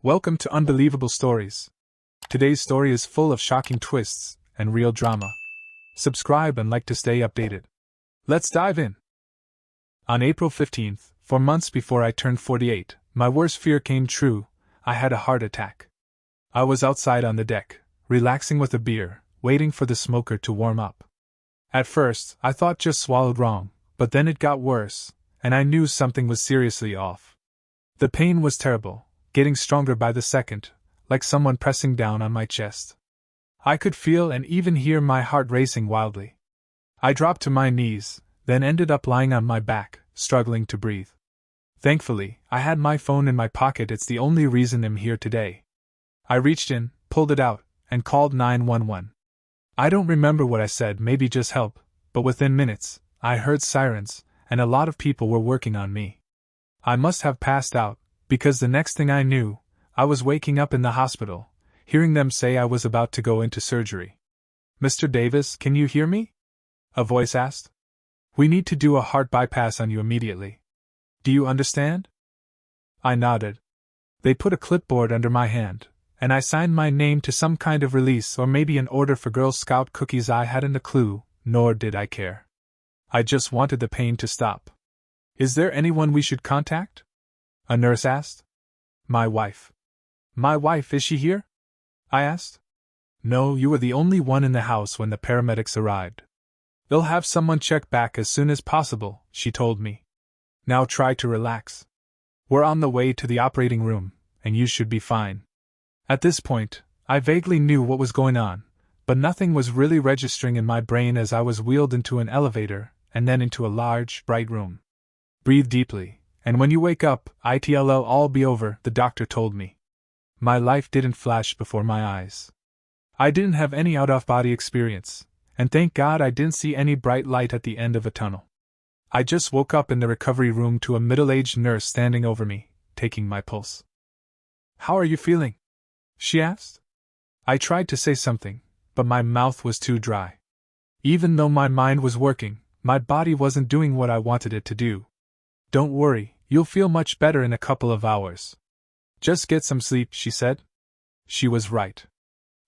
Welcome to Unbelievable Stories. Today's story is full of shocking twists and real drama. Subscribe and like to stay updated. Let's dive in. On April 15th, 4 months before I turned 48, my worst fear came true. I had a heart attack. I was outside on the deck, relaxing with a beer, waiting for the smoker to warm up. At first, I thought just swallowed wrong, but then it got worse, and I knew something was seriously off. The pain was terrible, getting stronger by the second, like someone pressing down on my chest. I could feel and even hear my heart racing wildly. I dropped to my knees, then ended up lying on my back, struggling to breathe. Thankfully, I had my phone in my pocket. It's the only reason I'm here today. I reached in, pulled it out, and called 911. I don't remember what I said, maybe just help, but within minutes, I heard sirens, and a lot of people were working on me. I must have passed out, because the next thing I knew, I was waking up in the hospital, hearing them say I was about to go into surgery. "Mr. Davis, can you hear me?" a voice asked. "We need to do a heart bypass on you immediately. Do you understand?" I nodded. They put a clipboard under my hand, and I signed my name to some kind of release or maybe an order for Girl Scout cookies. I hadn't a clue, nor did I care. I just wanted the pain to stop. "Is there anyone we should contact?" a nurse asked. "My wife." "My wife, is she here?" I asked. "No, you were the only one in the house when the paramedics arrived. They'll have someone check back as soon as possible," she told me. "Now try to relax. We're on the way to the operating room, and you should be fine." At this point, I vaguely knew what was going on, but nothing was really registering in my brain as I was wheeled into an elevator and then into a large, bright room. "Breathe deeply, and when you wake up, it'll all be over," the doctor told me. My life didn't flash before my eyes. I didn't have any out-of-body experience, and thank God I didn't see any bright light at the end of a tunnel. I just woke up in the recovery room to a middle-aged nurse standing over me, taking my pulse. "How are you feeling?" she asked. I tried to say something, but my mouth was too dry. Even though my mind was working, my body wasn't doing what I wanted it to do. "Don't worry, you'll feel much better in a couple of hours. Just get some sleep," she said. She was right.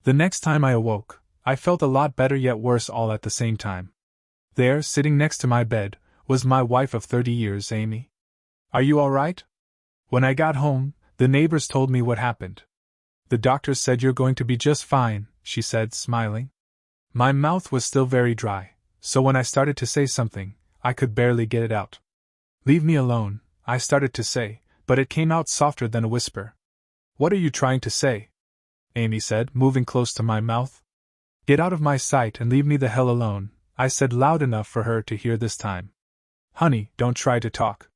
The next time I awoke, I felt a lot better yet worse all at the same time. There, sitting next to my bed, was my wife of 30 years, Amy. "Are you all right?" When I got home, the neighbors told me what happened. "The doctor said you're going to be just fine," she said, smiling. My mouth was still very dry, so when I started to say something, I could barely get it out. "Leave me alone," I started to say, but it came out softer than a whisper. "What are you trying to say?" Amy said, moving close to my mouth. "Get out of my sight and leave me the hell alone," I said loud enough for her to hear this time. "Honey, don't try to talk.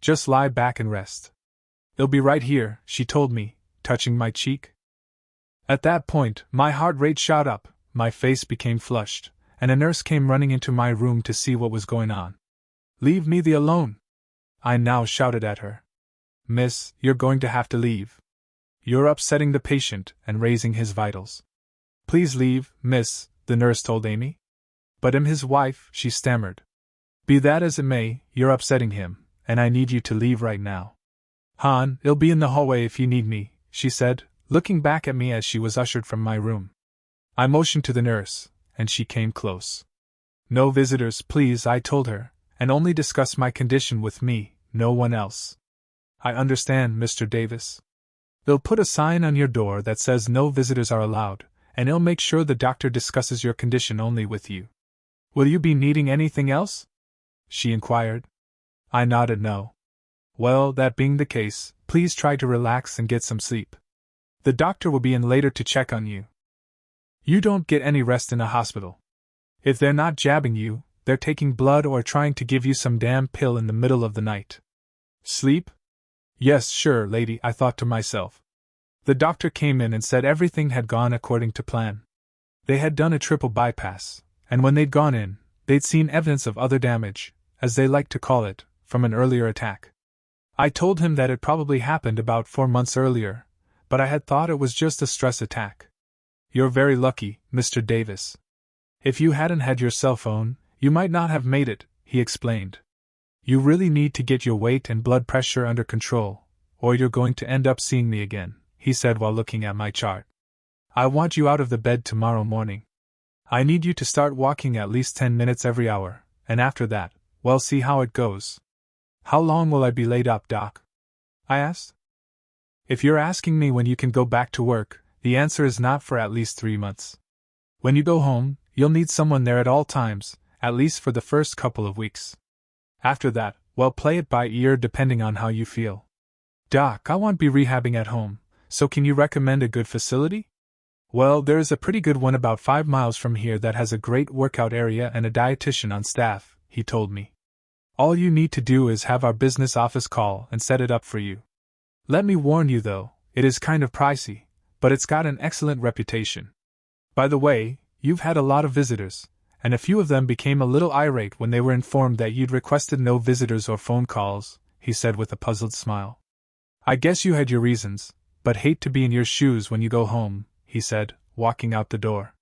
Just lie back and rest. It'll be right here," she told me, touching my cheek. At that point, my heart rate shot up, my face became flushed, and a nurse came running into my room to see what was going on. "Leave me the alone!" I now shouted at her. "Miss, you're going to have to leave. You're upsetting the patient and raising his vitals." "Please leave, miss," the nurse told Amy. "But I'm his wife," she stammered. "Be that as it may, you're upsetting him, and I need you to leave right now." "Hon, I'll be in the hallway if you need me," she said, looking back at me as she was ushered from my room. I motioned to the nurse, and she came close. "No visitors, please," I told her, "and only discuss my condition with me, no one else." "I understand, Mr. Davis. They'll put a sign on your door that says no visitors are allowed, and it'll make sure the doctor discusses your condition only with you." "Will you be needing anything else?" she inquired. I nodded no. "Well, that being the case, please try to relax and get some sleep. The doctor will be in later to check on you. You don't get any rest in a hospital. If they're not jabbing you, they're taking blood or trying to give you some damn pill in the middle of the night." "Sleep? Yes, sure, lady," I thought to myself. The doctor came in and said everything had gone according to plan. They had done a triple bypass, and when they'd gone in, they'd seen evidence of other damage, as they like to call it, from an earlier attack. I told him that it probably happened about 4 months earlier, but I had thought it was just a stress attack. "You're very lucky, Mr. Davis. If you hadn't had your cell phone, you might not have made it," he explained. "You really need to get your weight and blood pressure under control, or you're going to end up seeing me again, he said while looking at my chart. I want you out of the bed tomorrow morning. I need you to start walking at least 10 minutes every hour, and after that, well, see how it goes. How long will I be laid up, Doc? I asked. If you're asking me when you can go back to work, the answer is not for at least 3 months. When you go home, you'll need someone there at all times, at least for the first couple of weeks. After that, well, play it by ear depending on how you feel. Doc, I won't be rehabbing at home, so can you recommend a good facility? Well, there is a pretty good one about 5 miles from here that has a great workout area and a dietitian on staff, he told me. All you need to do is have our business office call and set it up for you. Let me warn you though, it is kind of pricey, but it's got an excellent reputation. By the way, you've had a lot of visitors, and a few of them became a little irate when they were informed that you'd requested no visitors or phone calls, he said with a puzzled smile. I guess you had your reasons, but hate to be in your shoes when you go home, he said, walking out the door.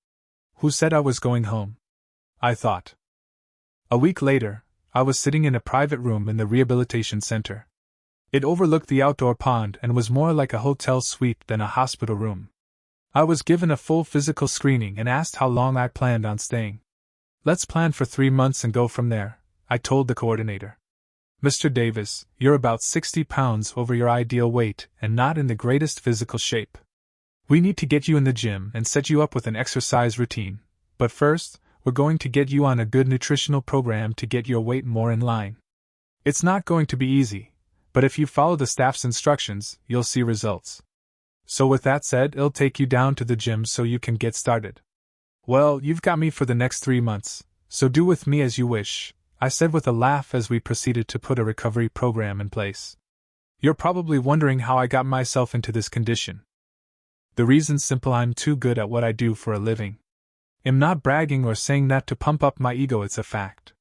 Who said I was going home? I thought. A week later, I was sitting in a private room in the rehabilitation center. It overlooked the outdoor pond and was more like a hotel suite than a hospital room. I was given a full physical screening and asked how long I planned on staying. Let's plan for 3 months and go from there, I told the coordinator. Mr. Davis, you're about 60 pounds over your ideal weight and not in the greatest physical shape. We need to get you in the gym and set you up with an exercise routine, but first, we're going to get you on a good nutritional program to get your weight more in line. It's not going to be easy, but if you follow the staff's instructions, you'll see results. So with that said, it'll take you down to the gym so you can get started. Well, you've got me for the next 3 months, so do with me as you wish, I said with a laugh as we proceeded to put a recovery program in place. You're probably wondering how I got myself into this condition. The reason's simple: I'm too good at what I do for a living. I'm not bragging or saying that to pump up my ego, it's a fact.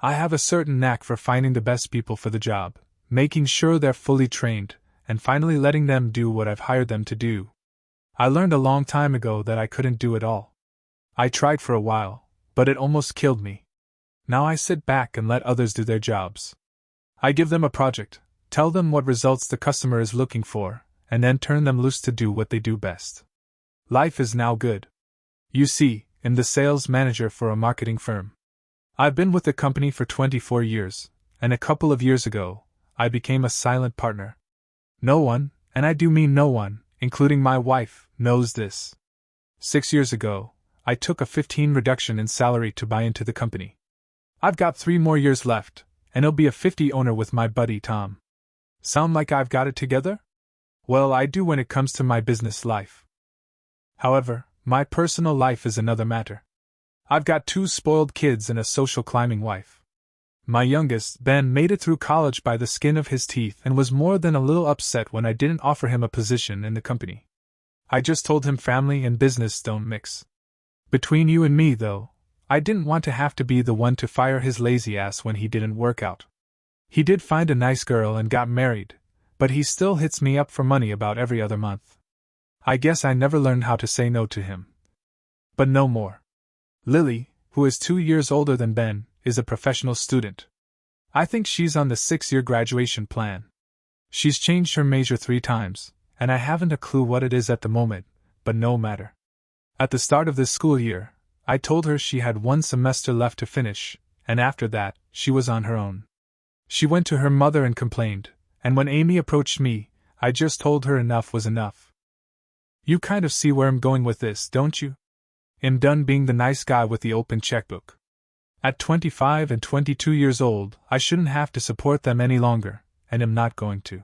I have a certain knack for finding the best people for the job, making sure they're fully trained, and finally letting them do what I've hired them to do. I learned a long time ago that I couldn't do it all. I tried for a while, but it almost killed me. Now I sit back and let others do their jobs. I give them a project, tell them what results the customer is looking for, and then turn them loose to do what they do best. Life is now good. You see, I'm the sales manager for a marketing firm. I've been with the company for 24 years, and a couple of years ago, I became a silent partner. No one, and I do mean no one, including my wife, knows this. 6 years ago, I took a 15% reduction in salary to buy into the company. I've got 3 more years left, and I'll be a 50 owner with my buddy Tom. Sound like I've got it together? Well, I do when it comes to my business life. However, my personal life is another matter. I've got 2 spoiled kids and a social climbing wife. My youngest, Ben, made it through college by the skin of his teeth and was more than a little upset when I didn't offer him a position in the company. I just told him family and business don't mix. Between you and me, though, I didn't want to have to be the one to fire his lazy ass when he didn't work out. He did find a nice girl and got married, but he still hits me up for money about every other month. I guess I never learned how to say no to him. But no more. Lily, who is 2 years older than Ben, is a professional student. I think she's on the 6-year graduation plan. She's changed her major 3 times, and I haven't a clue what it is at the moment, but no matter. At the start of this school year, I told her she had 1 semester left to finish, and after that, she was on her own. She went to her mother and complained, and when Amy approached me, I just told her enough was enough. You kind of see where I'm going with this, don't you? I'm done being the nice guy with the open checkbook. At 25 and 22 years old, I shouldn't have to support them any longer, and am not going to.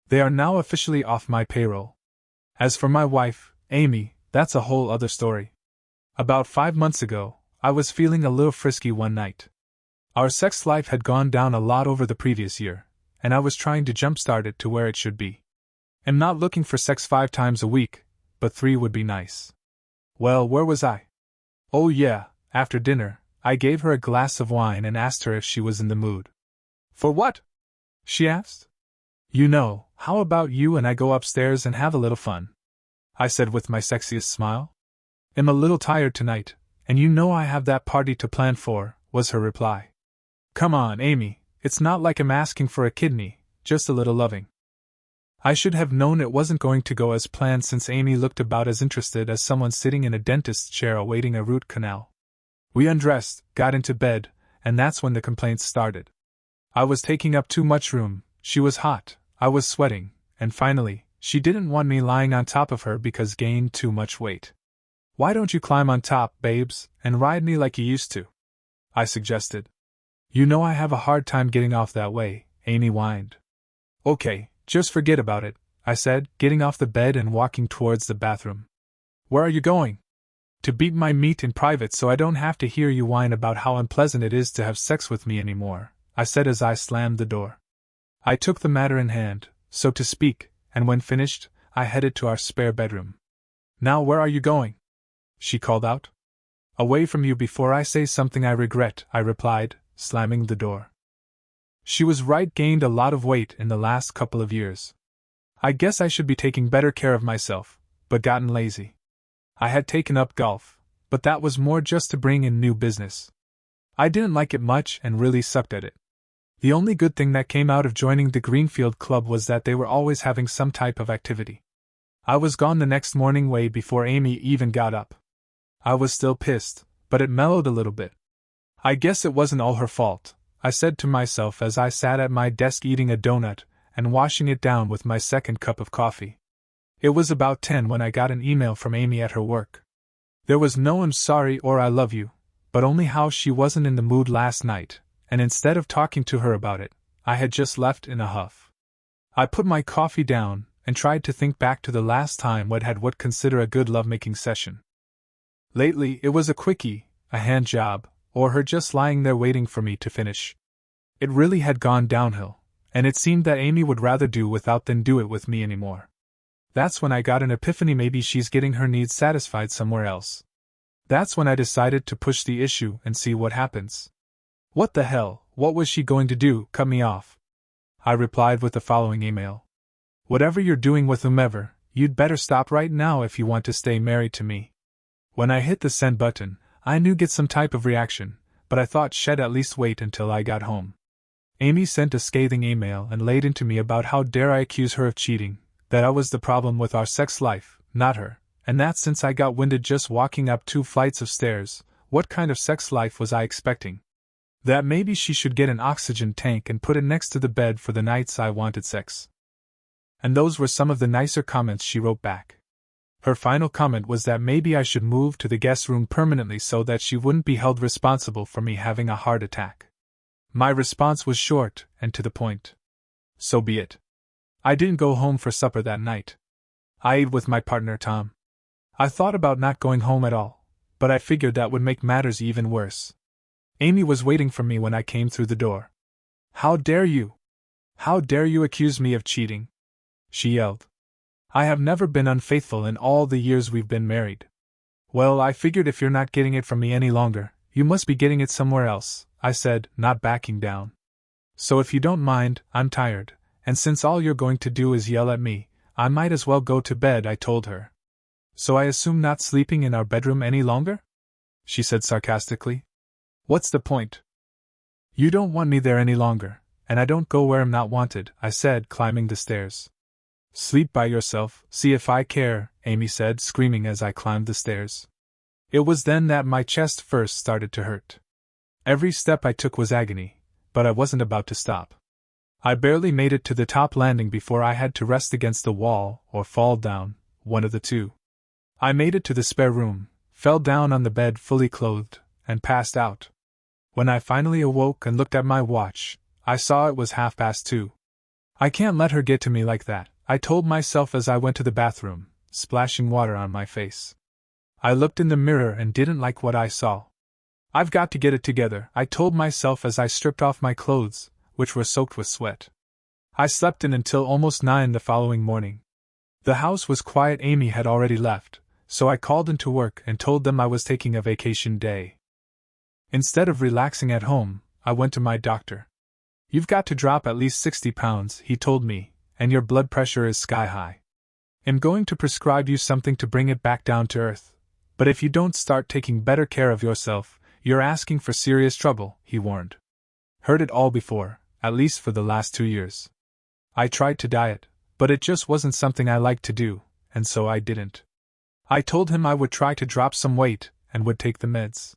They are now officially off my payroll. As for my wife, Amy, that's a whole other story. About 5 months ago, I was feeling a little frisky one night. Our sex life had gone down a lot over the previous year, and I was trying to jumpstart it to where it should be. I'm not looking for sex 5 times a week, but 3 would be nice. Well, where was I? Oh yeah, after dinner, I gave her a glass of wine and asked her if she was in the mood. For what? She asked. You know, how about you and I go upstairs and have a little fun? I said with my sexiest smile. I'm a little tired tonight, and you know I have that party to plan for, was her reply. Come on, Amy, it's not like I'm asking for a kidney, just a little loving. I should have known it wasn't going to go as planned since Amy looked about as interested as someone sitting in a dentist's chair awaiting a root canal. We undressed, got into bed, and that's when the complaints started. I was taking up too much room, she was hot, I was sweating, and finally, she didn't want me lying on top of her because gained too much weight. Why don't you climb on top, babes, and ride me like you used to? I suggested. You know I have a hard time getting off that way, Amy whined. Okay, just forget about it, I said, getting off the bed and walking towards the bathroom. Where are you going? To beat my meat in private so I don't have to hear you whine about how unpleasant it is to have sex with me anymore, I said as I slammed the door. I took the matter in hand, so to speak, and when finished, I headed to our spare bedroom. Now where are you going? She called out. Away from you before I say something I regret, I replied, slamming the door. She was right, gained a lot of weight in the last couple of years. I guess I should be taking better care of myself, but gotten lazy. I had taken up golf, but that was more just to bring in new business. I didn't like it much and really sucked at it. The only good thing that came out of joining the Greenfield Club was that they were always having some type of activity. I was gone the next morning way before Amy even got up. I was still pissed, but it mellowed a little bit. I guess it wasn't all her fault, I said to myself as I sat at my desk eating a donut and washing it down with my second cup of coffee. It was about 10 when I got an email from Amy at her work. There was no "I'm sorry" or "I love you," but only how she wasn't in the mood last night, and instead of talking to her about it, I had just left in a huff. I put my coffee down and tried to think back to the last time I'd had what consider a good lovemaking session. Lately, it was a quickie, a hand job, or her just lying there waiting for me to finish. It really had gone downhill, and it seemed that Amy would rather do without than do it with me anymore. That's when I got an epiphany, maybe she's getting her needs satisfied somewhere else. That's when I decided to push the issue and see what happens. What the hell, what was she going to do, cut me off? I replied with the following email. Whatever you're doing with whomever, you'd better stop right now if you want to stay married to me. When I hit the send button, I knew get some type of reaction, but I thought she'd at least wait until I got home. Amy sent a scathing email and laid into me about how dare I accuse her of cheating, that I was the problem with our sex life, not her, and that since I got winded just walking up 2 flights of stairs, what kind of sex life was I expecting? That maybe she should get an oxygen tank and put it next to the bed for the nights I wanted sex. And those were some of the nicer comments she wrote back. Her final comment was that maybe I should move to the guest room permanently so that she wouldn't be held responsible for me having a heart attack. My response was short and to the point. So be it. I didn't go home for supper that night. I ate with my partner Tom. I thought about not going home at all, but I figured that would make matters even worse. Amy was waiting for me when I came through the door. How dare you? How dare you accuse me of cheating? She yelled. I have never been unfaithful in all the years we've been married. Well, I figured if you're not getting it from me any longer, you must be getting it somewhere else, I said, not backing down. So if you don't mind, I'm tired, and since all you're going to do is yell at me, I might as well go to bed, I told her. So I assume not sleeping in our bedroom any longer? She said sarcastically. What's the point? You don't want me there any longer, and I don't go where I'm not wanted, I said, climbing the stairs. Sleep by yourself, see if I care, Amy said, screaming as I climbed the stairs. It was then that my chest first started to hurt. Every step I took was agony, but I wasn't about to stop. I barely made it to the top landing before I had to rest against the wall or fall down, one of the two. I made it to the spare room, fell down on the bed fully clothed, and passed out. When I finally awoke and looked at my watch, I saw it was 2:30. I can't let her get to me like that, I told myself as I went to the bathroom, splashing water on my face. I looked in the mirror and didn't like what I saw. I've got to get it together, I told myself as I stripped off my clothes, which were soaked with sweat. I slept in until almost 9 the following morning. The house was quiet, Amy had already left, so I called into work and told them I was taking a vacation day. Instead of relaxing at home, I went to my doctor. You've got to drop at least 60 pounds, he told me, and your blood pressure is sky high. I'm going to prescribe you something to bring it back down to earth, but if you don't start taking better care of yourself, you're asking for serious trouble, he warned. Heard it all before, at least for the last 2 years. I tried to diet, But it just wasn't something I liked to do, and so I didn't. I told him I would try to drop some weight and would take the meds.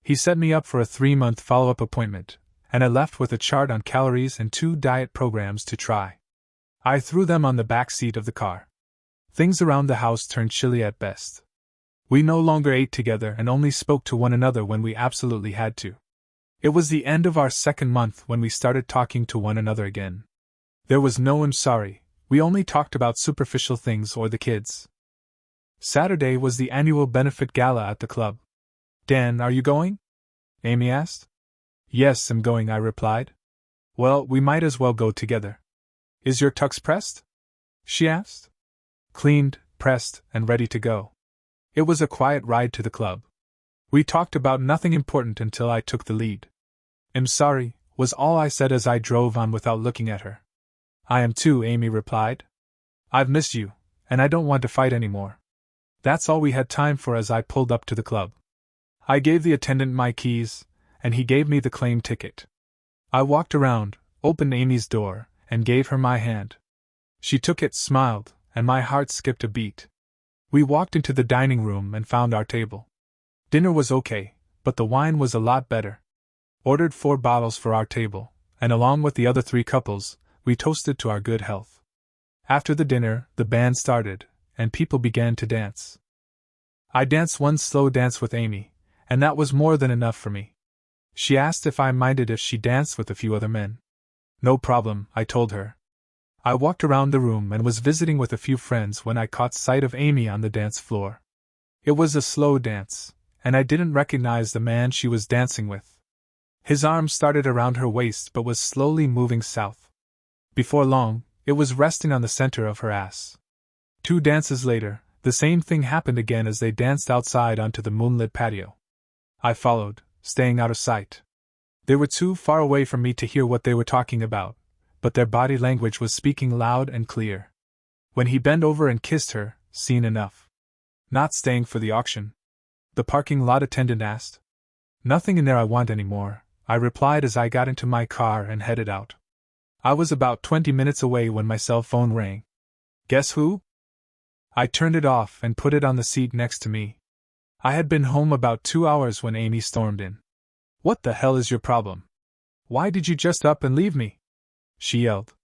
He set me up for a 3-month follow-up appointment, and I left with a chart on calories and 2 diet programs to try. I threw them on the back seat of the car. Things around the house turned chilly at best. We no longer ate together and only spoke to one another when we absolutely had to. It was the end of our 2nd month when we started talking to one another again. There was no "I'm sorry," we only talked about superficial things or the kids. Saturday was the annual benefit gala at the club. "Dan, are you going?" Amy asked. "Yes, I'm going," I replied. "Well, we might as well go together." "Is your tux pressed?" she asked. "Cleaned, pressed, and ready to go." It was a quiet ride to the club. We talked about nothing important until I took the lead. "I'm sorry," was all I said as I drove on without looking at her. "I am too," Amy replied. "I've missed you, and I don't want to fight anymore." That's all we had time for as I pulled up to the club. I gave the attendant my keys, and he gave me the claim ticket. I walked around, opened Amy's door, and gave her my hand. She took it, smiled, and my heart skipped a beat. We walked into the dining room and found our table. Dinner was okay, but the wine was a lot better. Ordered 4 bottles for our table, and along with the other 3 couples, we toasted to our good health. After the dinner, the band started, and people began to dance. I danced one slow dance with Amy, and that was more than enough for me. She asked if I minded if she danced with a few other men. "No problem," I told her. I walked around the room and was visiting with a few friends when I caught sight of Amy on the dance floor. It was a slow dance, and I didn't recognize the man she was dancing with. His arm started around her waist but was slowly moving south. Before long, it was resting on the center of her ass. 2 dances later, the same thing happened again as they danced outside onto the moonlit patio. I followed, staying out of sight. They were too far away from me to hear what they were talking about, but their body language was speaking loud and clear. When he bent over and kissed her, "Seen enough?" "Not staying for the auction?" the parking lot attendant asked. "Nothing in there I want anymore," I replied as I got into my car and headed out. I was about 20 minutes away when my cell phone rang. Guess who? I turned it off and put it on the seat next to me. I had been home about 2 hours when Amy stormed in. "What the hell is your problem? Why did you just up and leave me?" she yelled.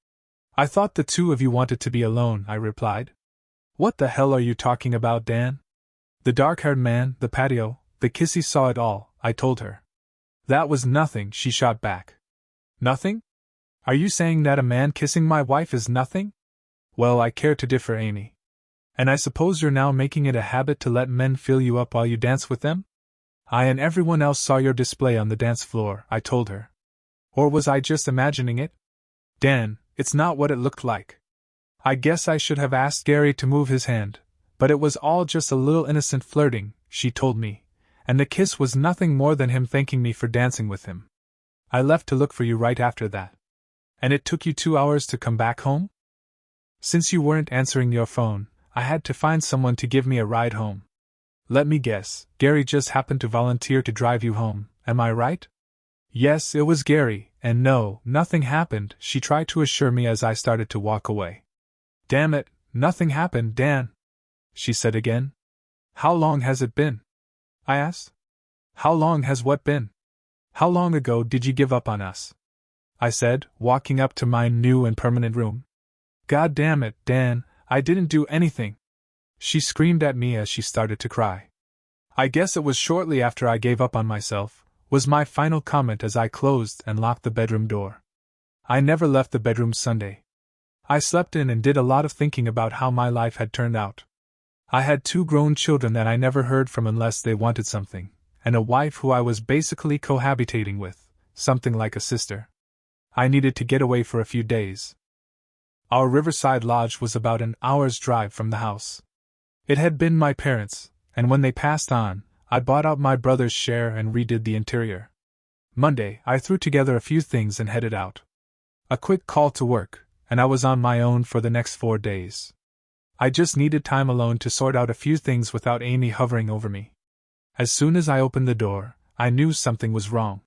"I thought the 2 of you wanted to be alone," I replied. "What the hell are you talking about, Dan?" "The dark-haired man, the patio, the kiss, he saw it all," I told her. "That was nothing," she shot back. "Nothing? Are you saying that a man kissing my wife is nothing?" "Well, I care to differ, Amy. And I suppose you're now making it a habit to let men fill you up while you dance with them?" "I and everyone else saw your display on the dance floor," I told her. "Or was I just imagining it?" "Dan, it's not what it looked like. I guess I should have asked Gary to move his hand, but it was all just a little innocent flirting," she told me, "and the kiss was nothing more than him thanking me for dancing with him. I left to look for you right after that." "And it took you 2 hours to come back home?" "Since you weren't answering your phone, I had to find someone to give me a ride home." "Let me guess, Gary just happened to volunteer to drive you home, am I right?" "Yes, it was Gary, and no, nothing happened," she tried to assure me as I started to walk away. "Damn it, nothing happened, Dan," she said again. "How long has it been?" I asked. "How long has what been? How long ago did you give up on us?" I said, walking up to my new and permanent room. "God damn it, Dan, I didn't do anything!" she screamed at me as she started to cry. "I guess it was shortly after I gave up on myself," was my final comment as I closed and locked the bedroom door. I never left the bedroom Sunday. I slept in and did a lot of thinking about how my life had turned out. I had 2 grown children that I never heard from unless they wanted something, and a wife who I was basically cohabitating with, something like a sister. I needed to get away for a few days. Our riverside lodge was about an hour's drive from the house. It had been my parents', and when they passed on, I bought out my brother's share and redid the interior. Monday, I threw together a few things and headed out. A quick call to work, and I was on my own for the next 4 days. I just needed time alone to sort out a few things without Amy hovering over me. As soon as I opened the door, I knew something was wrong.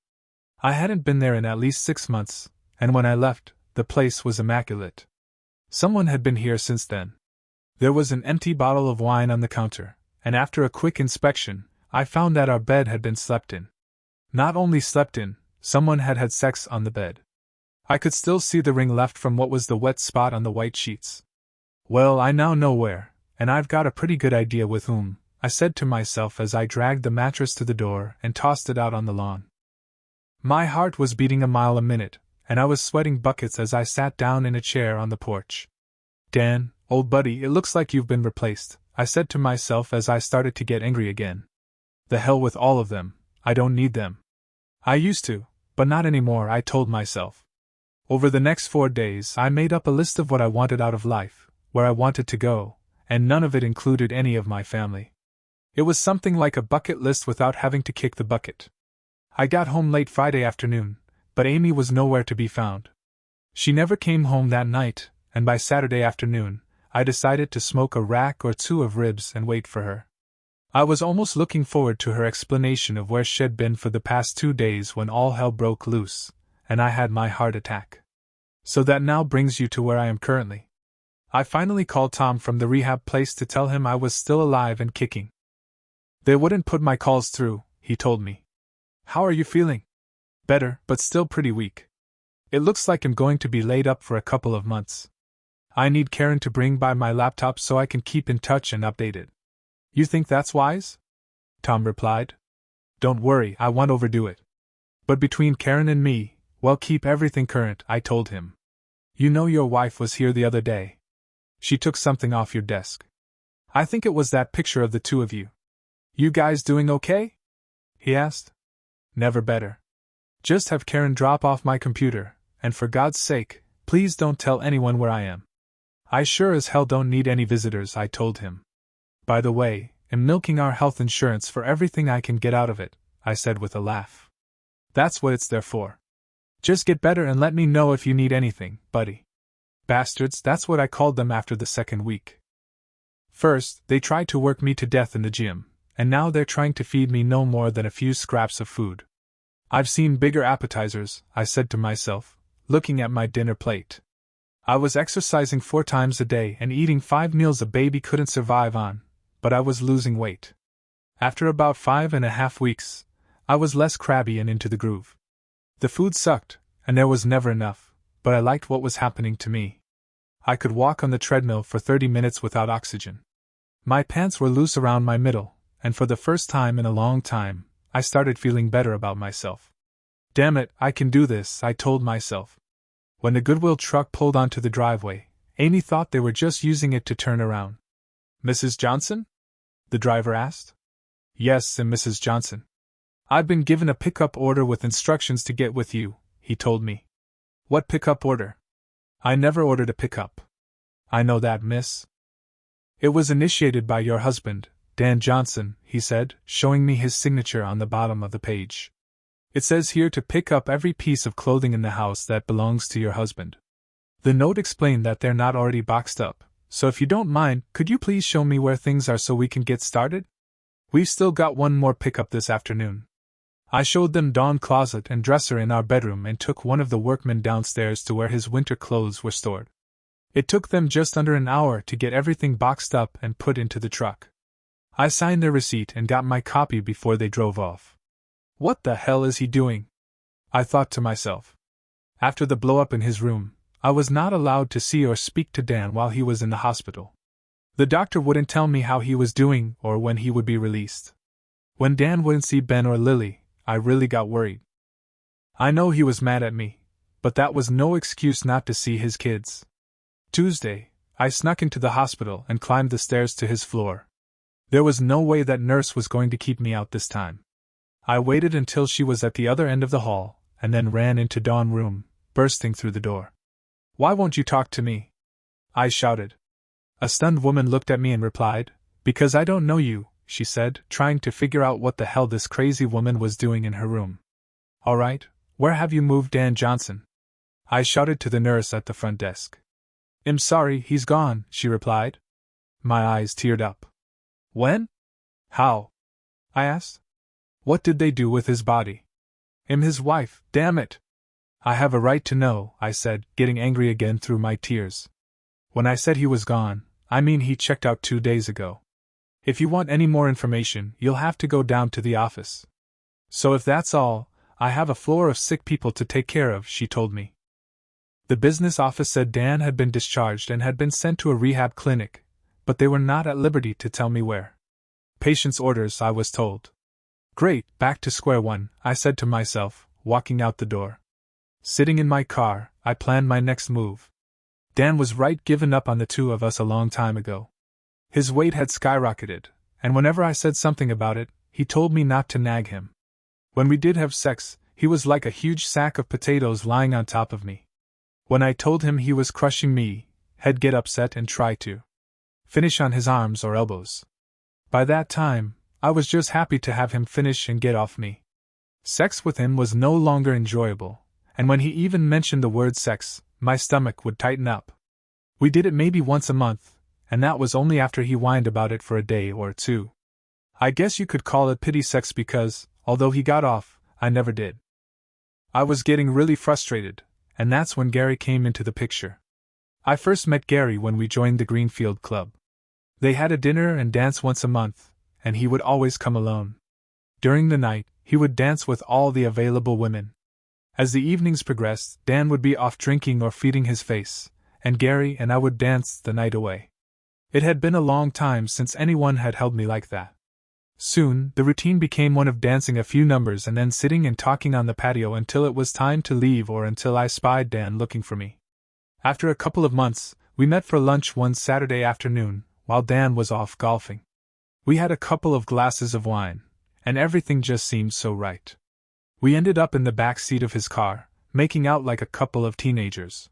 I hadn't been there in at least 6 months, and when I left, the place was immaculate. Someone had been here since then. There was an empty bottle of wine on the counter, and after a quick inspection, I found that our bed had been slept in. Not only slept in, someone had had sex on the bed. I could still see the ring left from what was the wet spot on the white sheets. Well, I now know where, and I've got a pretty good idea with whom, I said to myself as I dragged the mattress to the door and tossed it out on the lawn. My heart was beating a mile a minute, and I was sweating buckets as I sat down in a chair on the porch. Dan, old buddy, it looks like you've been replaced, I said to myself as I started to get angry again. The hell with all of them, I don't need them. I used to, but not anymore, I told myself. Over the next 4 days I made up a list of what I wanted out of life, where I wanted to go, and none of it included any of my family. It was something like a bucket list without having to kick the bucket. I got home late Friday afternoon, but Amy was nowhere to be found. She never came home that night, and by Saturday afternoon, I decided to smoke a rack or two of ribs and wait for her. I was almost looking forward to her explanation of where she'd been for the past 2 days when all hell broke loose, and I had my heart attack. So that now brings you to where I am currently. I finally called Tom from the rehab place to tell him I was still alive and kicking. They wouldn't put my calls through, he told me. How are you feeling? Better, but still pretty weak. It looks like I'm going to be laid up for a couple of months. I need Karen to bring by my laptop so I can keep in touch and update it. You think that's wise? Tom replied. Don't worry, I won't overdo it. But between Karen and me, well, keep everything current, I told him. You know your wife was here the other day. She took something off your desk. I think it was that picture of the two of you. You guys doing okay? He asked. Never better. Just have Karen drop off my computer, and for God's sake, please don't tell anyone where I am. I sure as hell don't need any visitors, I told him. By the way, I'm milking our health insurance for everything I can get out of it, I said with a laugh. That's what it's there for. Just get better and let me know if you need anything, buddy. Bastards, that's what I called them after the 2nd week. First, they tried to work me to death in the gym, and now they're trying to feed me no more than a few scraps of food. I've seen bigger appetizers, I said to myself, looking at my dinner plate. I was exercising 4 times a day and eating 5 meals a baby couldn't survive on, but I was losing weight. After about 5.5 weeks, I was less crabby and into the groove. The food sucked, and there was never enough, but I liked what was happening to me. I could walk on the treadmill for 30 minutes without oxygen. My pants were loose around my middle, and for the first time in a long time, I started feeling better about myself. Damn it, I can do this, I told myself. When the Goodwill truck pulled onto the driveway, Amy thought they were just using it to turn around. Mrs. Johnson? The driver asked. Yes, I'm Mrs. Johnson. I've been given a pickup order with instructions to get with you, he told me. What pickup order? I never ordered a pickup. I know that, miss. It was initiated by your husband, Dan Johnson, he said, showing me his signature on the bottom of the page. It says here to pick up every piece of clothing in the house that belongs to your husband. The note explained that they're not already boxed up, so if you don't mind, could you please show me where things are so we can get started? We've still got one more pickup this afternoon. I showed them Dawn's closet and dresser in our bedroom and took one of the workmen downstairs to where his winter clothes were stored. It took them just under an hour to get everything boxed up and put into the truck. I signed their receipt and got my copy before they drove off. What the hell is he doing? I thought to myself. After the blow-up in his room, I was not allowed to see or speak to Dan while he was in the hospital. The doctor wouldn't tell me how he was doing or when he would be released. When Dan wouldn't see Ben or Lily, I really got worried. I know he was mad at me, but that was no excuse not to see his kids. Tuesday, I snuck into the hospital and climbed the stairs to his floor. There was no way that nurse was going to keep me out this time. I waited until she was at the other end of the hall, and then ran into Dawn's room, bursting through the door. Why won't you talk to me? I shouted. A stunned woman looked at me and replied, Because I don't know you, she said, trying to figure out what the hell this crazy woman was doing in her room. All right, where have you moved Dan Johnson? I shouted to the nurse at the front desk. I'm sorry, he's gone, she replied. My eyes teared up. When? How? I asked. What did they do with his body? I'm his wife, damn it! I have a right to know, I said, getting angry again through my tears. When I said he was gone, I mean he checked out 2 days ago. If you want any more information, you'll have to go down to the office. So if that's all, I have a floor of sick people to take care of, she told me. The business office said Dan had been discharged and had been sent to a rehab clinic, but they were not at liberty to tell me where. Patient's orders, I was told. Great, back to square one, I said to myself, walking out the door. Sitting in my car, I planned my next move. Dan was right, given up on the two of us a long time ago. His weight had skyrocketed, and whenever I said something about it, he told me not to nag him. When we did have sex, he was like a huge sack of potatoes lying on top of me. When I told him he was crushing me, he'd get upset and try to finish on his arms or elbows. By that time, I was just happy to have him finish and get off me. Sex with him was no longer enjoyable, and when he even mentioned the word sex, my stomach would tighten up. We did it maybe once a month, and that was only after he whined about it for a day or two. I guess you could call it pity sex because, although he got off, I never did. I was getting really frustrated, and that's when Gary came into the picture. I first met Gary when we joined the Greenfield Club. They had a dinner and dance once a month, and he would always come alone. During the night, he would dance with all the available women. As the evenings progressed, Dan would be off drinking or feeding his face, and Gary and I would dance the night away. It had been a long time since anyone had held me like that. Soon, the routine became one of dancing a few numbers and then sitting and talking on the patio until it was time to leave or until I spied Dan looking for me. After a couple of months, we met for lunch one Saturday afternoon, while Dan was off golfing. We had a couple of glasses of wine, and everything just seemed so right. We ended up in the back seat of his car, making out like a couple of teenagers.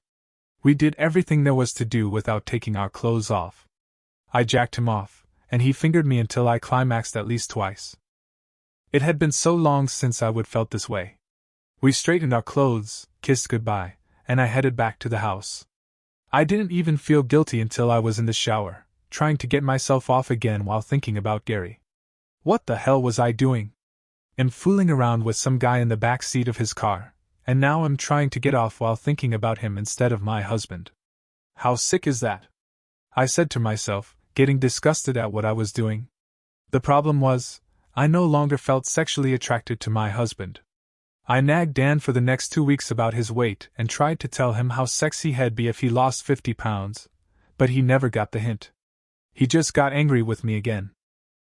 We did everything there was to do without taking our clothes off. I jacked him off, and he fingered me until I climaxed at least twice. It had been so long since I would felt this way. We straightened our clothes, kissed goodbye, and I headed back to the house. I didn't even feel guilty until I was in the shower, trying to get myself off again while thinking about Gary. What the hell was I doing? I'm fooling around with some guy in the back seat of his car, and now I'm trying to get off while thinking about him instead of my husband. How sick is that? I said to myself, getting disgusted at what I was doing. The problem was, I no longer felt sexually attracted to my husband. I nagged Dan for the next 2 weeks about his weight and tried to tell him how sexy he'd be if he lost 50 pounds, but he never got the hint. He just got angry with me again.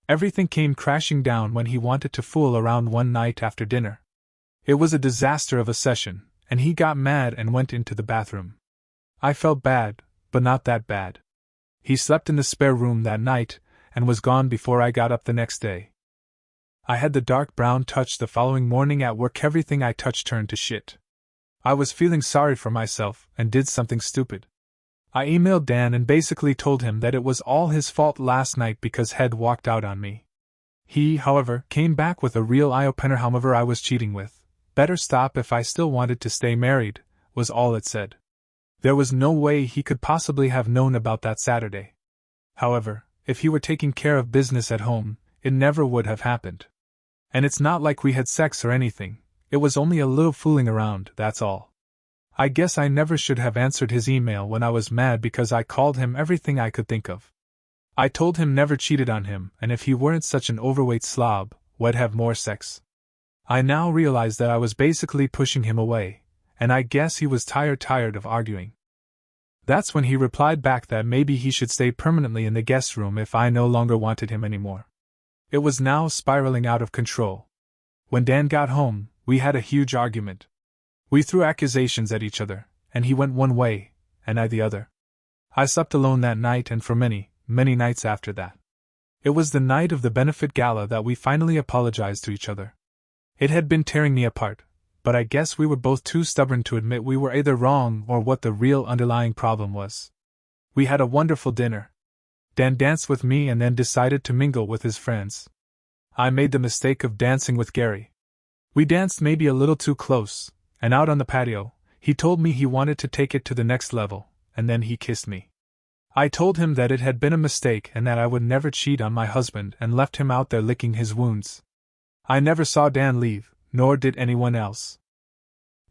Everything came crashing down when he wanted to fool around one night after dinner. It was a disaster of a session, and he got mad and went into the bathroom. I felt bad, but not that bad. He slept in the spare room that night, and was gone before I got up the next day. I had the dark brown touch the following morning at work. Everything I touched turned to shit. I was feeling sorry for myself and did something stupid. I emailed Dan and basically told him that it was all his fault last night because he'd walked out on me. He, however, came back with a real eye-opener. However, I was cheating with. Better stop if I still wanted to stay married, was all it said. There was no way he could possibly have known about that Saturday. However, if he were taking care of business at home, it never would have happened. And it's not like we had sex or anything, it was only a little fooling around, that's all. I guess I never should have answered his email when I was mad because I called him everything I could think of. I told him never cheated on him, and if he weren't such an overweight slob, we'd have more sex. I now realized that I was basically pushing him away, and I guess he was tired of arguing. That's when he replied back that maybe he should stay permanently in the guest room if I no longer wanted him anymore. It was now spiraling out of control. When Dan got home, we had a huge argument. We threw accusations at each other, and he went one way, and I the other. I slept alone that night and for many nights after that. It was the night of the benefit gala that we finally apologized to each other. It had been tearing me apart, but I guess we were both too stubborn to admit we were either wrong or what the real underlying problem was. We had a wonderful dinner. Dan danced with me and then decided to mingle with his friends. I made the mistake of dancing with Gary. We danced maybe a little too close, and out on the patio, he told me he wanted to take it to the next level, and then he kissed me. I told him that it had been a mistake and that I would never cheat on my husband and left him out there licking his wounds. I never saw Dan leave, nor did anyone else.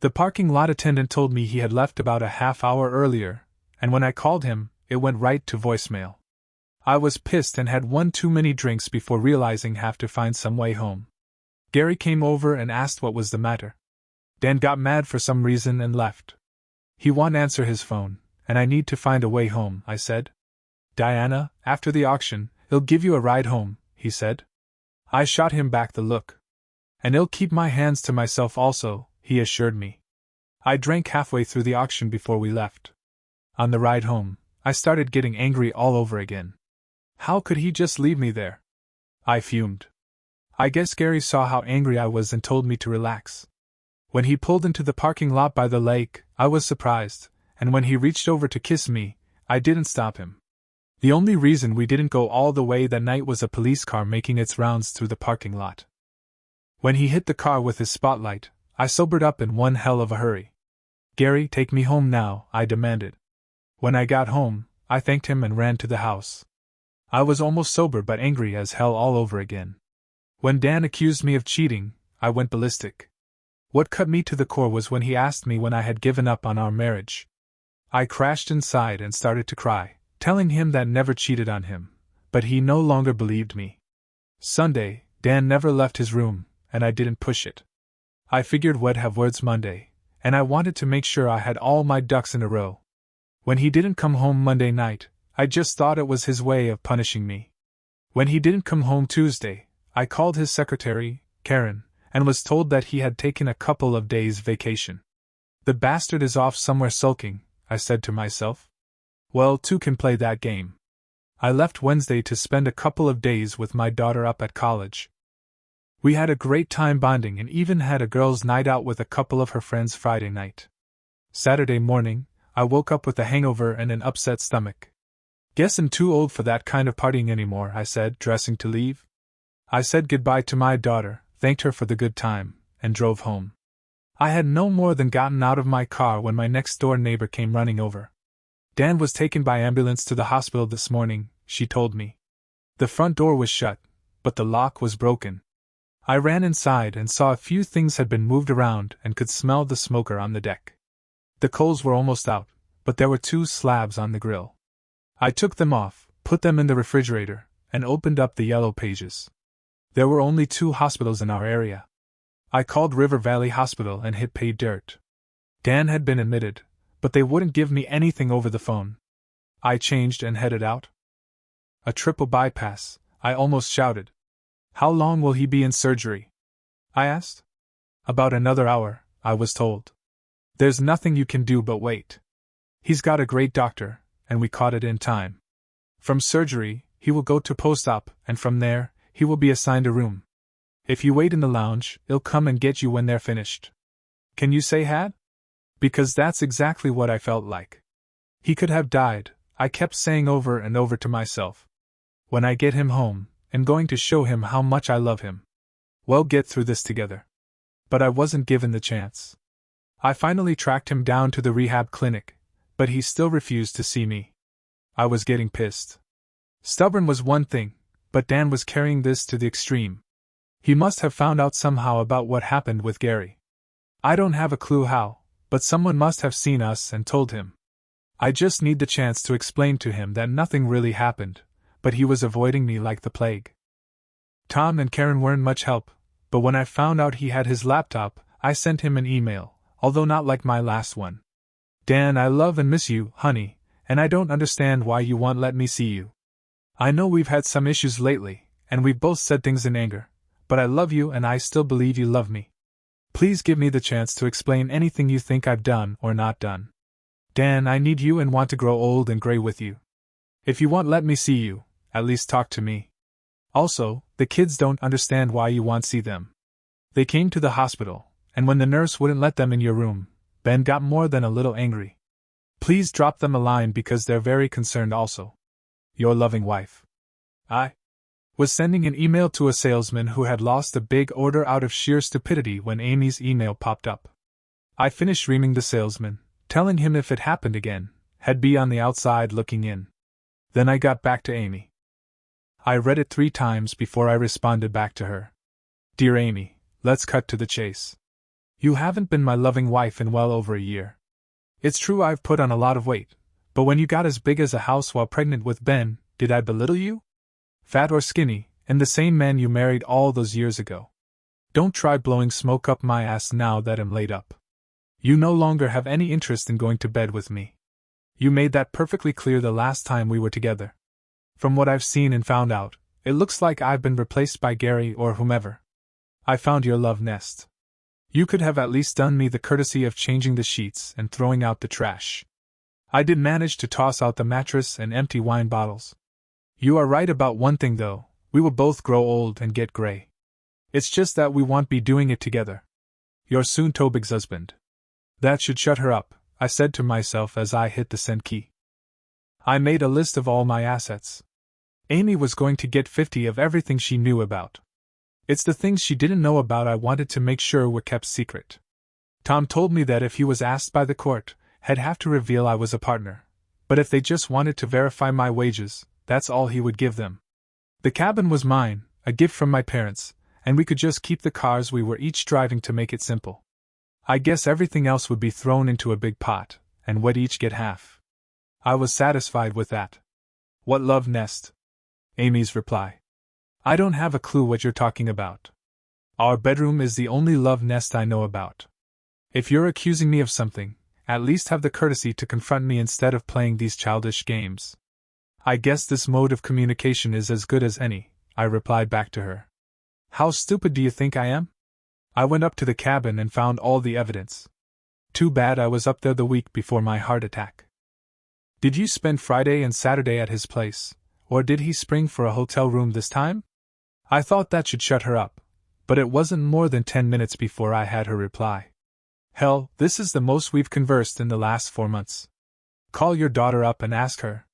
The parking lot attendant told me he had left about a half hour earlier, and when I called him, it went right to voicemail. I was pissed and had one too many drinks before realizing have to find some way home. Gary came over and asked what was the matter. Dan got mad for some reason and left. He won't answer his phone, and I need to find a way home, I said. Diana, after the auction, he'll give you a ride home, he said. I shot him back the look. And he'll keep my hands to myself also, he assured me. I drank halfway through the auction before we left. On the ride home, I started getting angry all over again. How could he just leave me there? I fumed. I guess Gary saw how angry I was and told me to relax. When he pulled into the parking lot by the lake, I was surprised, and when he reached over to kiss me, I didn't stop him. The only reason we didn't go all the way that night was a police car making its rounds through the parking lot. When he hit the car with his spotlight, I sobered up in one hell of a hurry. Gary, take me home now, I demanded. When I got home, I thanked him and ran to the house. I was almost sober but angry as hell all over again. When Dan accused me of cheating, I went ballistic. What cut me to the core was when he asked me when I had given up on our marriage. I crashed inside and started to cry, telling him that never cheated on him, but he no longer believed me. Sunday, Dan never left his room, and I didn't push it. I figured we'd have words Monday, and I wanted to make sure I had all my ducks in a row. When he didn't come home Monday night, I just thought it was his way of punishing me. When he didn't come home Tuesday, I called his secretary, Karen, and was told that he had taken a couple of days vacation. The bastard is off somewhere sulking, I said to myself. Well, two can play that game. I left Wednesday to spend a couple of days with my daughter up at college. We had a great time bonding and even had a girls' night out with a couple of her friends Friday night. Saturday morning, I woke up with a hangover and an upset stomach. Guess I'm too old for that kind of partying anymore, I said, dressing to leave. I said goodbye to my daughter, thanked her for the good time, and drove home. I had no more than gotten out of my car when my next-door neighbor came running over. Dan was taken by ambulance to the hospital this morning, she told me. The front door was shut, but the lock was broken. I ran inside and saw a few things had been moved around and could smell the smoker on the deck. The coals were almost out, but there were 2 slabs on the grill. I took them off, put them in the refrigerator, and opened up the yellow pages. There were only 2 hospitals in our area. I called River Valley Hospital and hit pay dirt. Dan had been admitted, but they wouldn't give me anything over the phone. I changed and headed out. A triple bypass, I almost shouted. How long will he be in surgery? I asked. About another hour, I was told. There's nothing you can do but wait. He's got a great doctor, and we caught it in time. From surgery, he will go to post-op, and from there, he will be assigned a room. If you wait in the lounge, he'll come and get you when they're finished. Can you say had? Because that's exactly what I felt like. He could have died, I kept saying over and over to myself. When I get him home, I'm going to show him how much I love him. We'll get through this together. But I wasn't given the chance. I finally tracked him down to the rehab clinic, but he still refused to see me. I was getting pissed. Stubborn was one thing, but Dan was carrying this to the extreme. He must have found out somehow about what happened with Gary. I don't have a clue how, but someone must have seen us and told him. I just need the chance to explain to him that nothing really happened, but he was avoiding me like the plague. Tom and Karen weren't much help, but when I found out he had his laptop, I sent him an email, although not like my last one. Dan, I love and miss you, honey, and I don't understand why you won't let me see you. I know we've had some issues lately, and we've both said things in anger, but I love you and I still believe you love me. Please give me the chance to explain anything you think I've done or not done. Dan, I need you and want to grow old and gray with you. If you won't let me see you, at least talk to me. Also, the kids don't understand why you won't see them. They came to the hospital, and when the nurse wouldn't let them in your room, Ben got more than a little angry. Please drop them a line because they're very concerned also. Your loving wife. I was sending an email to a salesman who had lost a big order out of sheer stupidity when Amy's email popped up. I finished reaming the salesman, telling him if it happened again, I'd be on the outside looking in. Then I got back to Amy. I read it 3 times before I responded back to her. Dear Amy, let's cut to the chase. You haven't been my loving wife in well over a year. It's true I've put on a lot of weight, But when you got as big as a house while pregnant with Ben, did I belittle you? Fat or skinny, and the same man you married all those years ago. Don't try blowing smoke up my ass now that I'm laid up. You no longer have any interest in going to bed with me. You made that perfectly clear the last time we were together. From what I've seen and found out, it looks like I've been replaced by Gary or whomever. I found your love nest. You could have at least done me the courtesy of changing the sheets and throwing out the trash. I did manage to toss out the mattress and empty wine bottles. You are right about one thing though, we will both grow old and get gray. It's just that we won't be doing it together. You're soon Tobig's husband. That should shut her up, I said to myself as I hit the send key. I made a list of all my assets. Amy was going to get 50 of everything she knew about. It's the things she didn't know about I wanted to make sure were kept secret. Tom told me that if he was asked by the court, he'd have to reveal I was a partner. But if they just wanted to verify my wages, that's all he would give them. The cabin was mine, a gift from my parents, and we could just keep the cars we were each driving to make it simple. I guess everything else would be thrown into a big pot, and we'd each get half. I was satisfied with that. What love nest? Amy's reply. I don't have a clue what you're talking about. Our bedroom is the only love nest I know about. If you're accusing me of something, at least have the courtesy to confront me instead of playing these childish games. I guess this mode of communication is as good as any, I replied back to her. How stupid do you think I am? I went up to the cabin and found all the evidence. Too bad I was up there the week before my heart attack. Did you spend Friday and Saturday at his place, or did he spring for a hotel room this time? I thought that should shut her up, but it wasn't more than 10 minutes before I had her reply. Hell, this is the most we've conversed in the last 4 months. Call your daughter up and ask her.